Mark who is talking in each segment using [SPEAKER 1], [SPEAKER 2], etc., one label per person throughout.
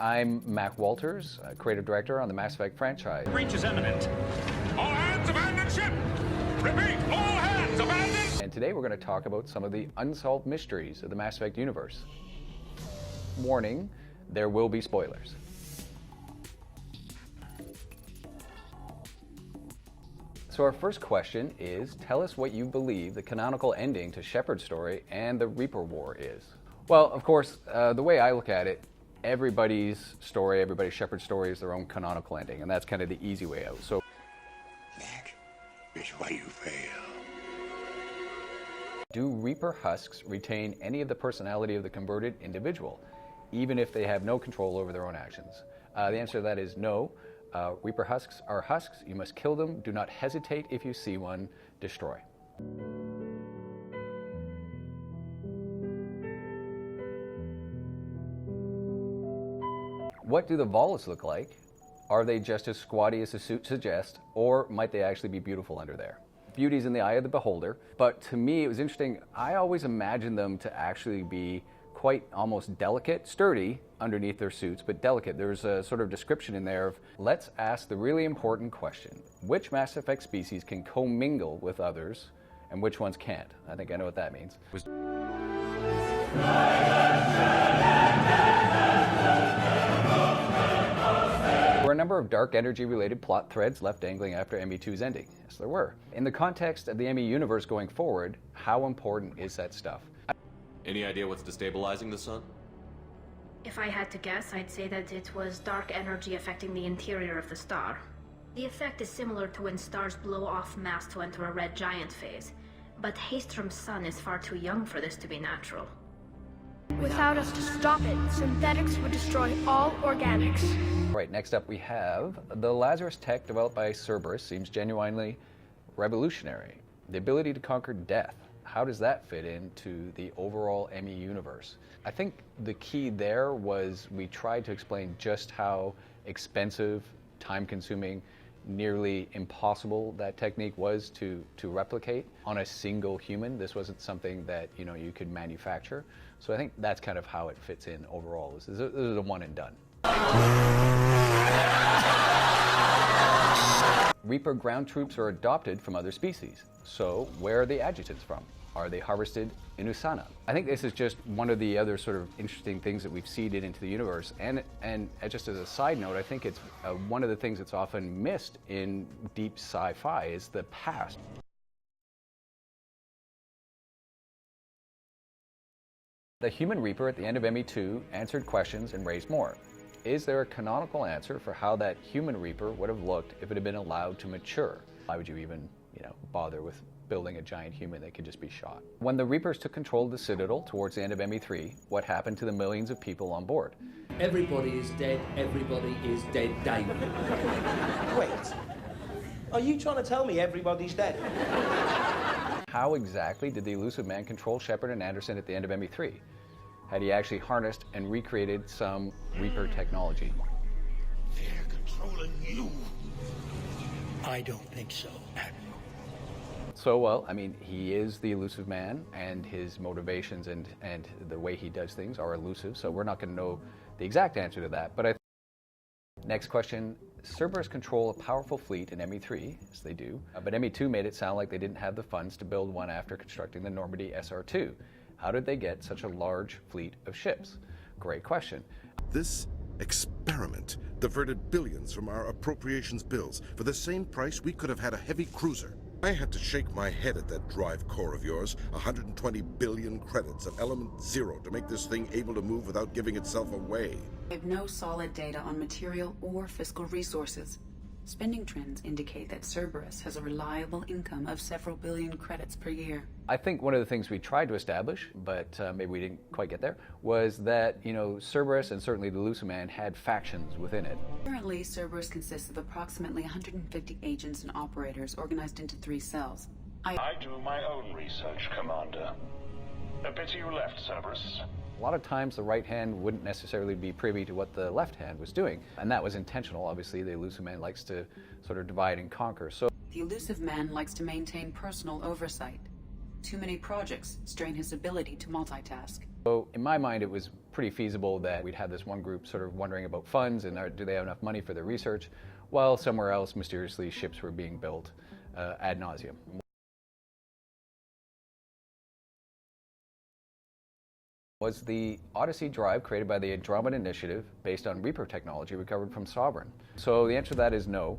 [SPEAKER 1] I'm Mac Walters, creative director on the Mass Effect franchise.
[SPEAKER 2] Breach is imminent. All hands abandon ship! Repeat, all hands abandon!
[SPEAKER 1] And today we're going to talk about some of the unsolved mysteries of the Mass Effect universe. Warning, there will be spoilers. So our first question is, tell us what you believe the canonical ending to Shepard's story and the Reaper War is. Well, of course, the way I look at it, everybody's Shepard's story is their own canonical ending, and that's kind of the easy way out. So
[SPEAKER 3] that is why you fail.
[SPEAKER 1] Do Reaper husks retain any of the personality of the converted individual, even if they have no control over their own actions? The answer to that is no. Reaper husks are husks. You must kill them. Do not hesitate if you see one. Destroy. What do the Volus look like? Are they just as squatty as the suit suggests, or might they actually be beautiful under there? Beauty's in the eye of the beholder, but to me it was interesting. I always imagined them to actually be quite almost delicate, sturdy underneath their suits, but delicate. There's a sort of description in there of, let's ask the really important question. Which Mass Effect species can commingle with others, and which ones can't? I think I know what that means. There were a number of dark energy related plot threads left dangling after ME2's ending. Yes, there were. In the context of the ME universe going forward, how important is that stuff?
[SPEAKER 4] Any idea what's destabilizing the sun?
[SPEAKER 5] If I had to guess, I'd say that it was dark energy affecting the interior of the star. The effect is similar to when stars blow off mass to enter a red giant phase, but Haestrom's sun is far too young for this to be natural.
[SPEAKER 6] Without us to stop it, synthetics would destroy all organics.
[SPEAKER 1] Right, next up we have the Lazarus tech developed by Cerberus seems genuinely revolutionary. The ability to conquer death. How does that fit into the overall ME universe? I think the key there was we tried to explain just how expensive, time-consuming, nearly impossible that technique was to replicate on a single human. This wasn't something that you could manufacture. So I think that's kind of how it fits in overall. This is a one and done. Reaper ground troops are adopted from other species. So where are the adjutants from? Are they harvested in Usana? I think this is just one of the other sort of interesting things that we've seeded into the universe. And just as a side note, I think it's one of the things that's often missed in deep sci-fi is the past. The human Reaper at the end of ME2 answered questions and raised more. Is there a canonical answer for how that human Reaper would have looked if it had been allowed to mature? Why would you even, bother with building a giant human that could just be shot? When the Reapers took control of the Citadel towards the end of ME3, what happened to the millions of people on board?
[SPEAKER 7] Everybody is dead, everybody is dead daily.
[SPEAKER 8] Wait, are you trying to tell me everybody's dead?
[SPEAKER 1] How exactly did the Illusive Man control Shepard and Anderson at the end of ME3? Had he actually harnessed and recreated some Reaper technology?
[SPEAKER 3] They're controlling you.
[SPEAKER 7] I don't think so.
[SPEAKER 1] So, well, I mean, he is the Illusive Man, and his motivations and the way he does things are elusive, so we're not going to know the exact answer to that. But next question, Cerberus control a powerful fleet in ME3, yes they do, but ME2 made it sound like they didn't have the funds to build one after constructing the Normandy SR2. How did they get such a large fleet of ships? Great question.
[SPEAKER 9] This experiment diverted billions from our appropriations bills. For the same price, we could have had a heavy cruiser. I had to shake my head at that drive core of yours. 120 billion credits at element 0 to make this thing able to move without giving itself away.
[SPEAKER 10] We have no solid data on material or fiscal resources. Spending trends indicate that Cerberus has a reliable income of several billion credits per year.
[SPEAKER 1] I think one of the things we tried to establish, but maybe we didn't quite get there, was that, Cerberus and certainly the Illusive Man had factions within it.
[SPEAKER 10] Currently, Cerberus consists of approximately 150 agents and operators organized into 3 cells.
[SPEAKER 2] I do my own research, Commander. A pity you left, Cerberus.
[SPEAKER 1] A lot of times the right hand wouldn't necessarily be privy to what the left hand was doing, and that was intentional. Obviously, the Illusive Man likes to sort of divide and conquer. So
[SPEAKER 10] the Illusive Man likes to maintain personal oversight. Too many projects strain his ability to multitask.
[SPEAKER 1] So in my mind, it was pretty feasible that we'd have this one group sort of wondering about funds and do they have enough money for their research, while somewhere else, mysteriously, ships were being built ad nauseum. Was the Odyssey drive created by the Andromeda Initiative based on Reaper technology recovered from Sovereign? So the answer to that is no.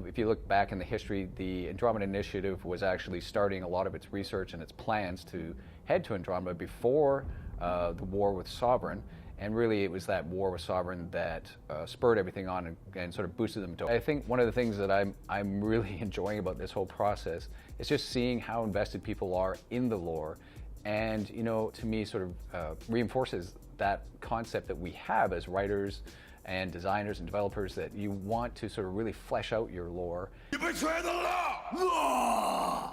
[SPEAKER 1] If you look back in the history, the Andromeda Initiative was actually starting a lot of its research and its plans to head to Andromeda before the war with Sovereign. And really, it was that war with Sovereign that spurred everything on and sort of boosted them. I think one of the things that I'm really enjoying about this whole process is just seeing how invested people are in the lore. And, you know, to me sort of reinforces that concept that we have as writers and designers and developers, that you want to sort of really flesh out your lore.
[SPEAKER 3] You betray the law!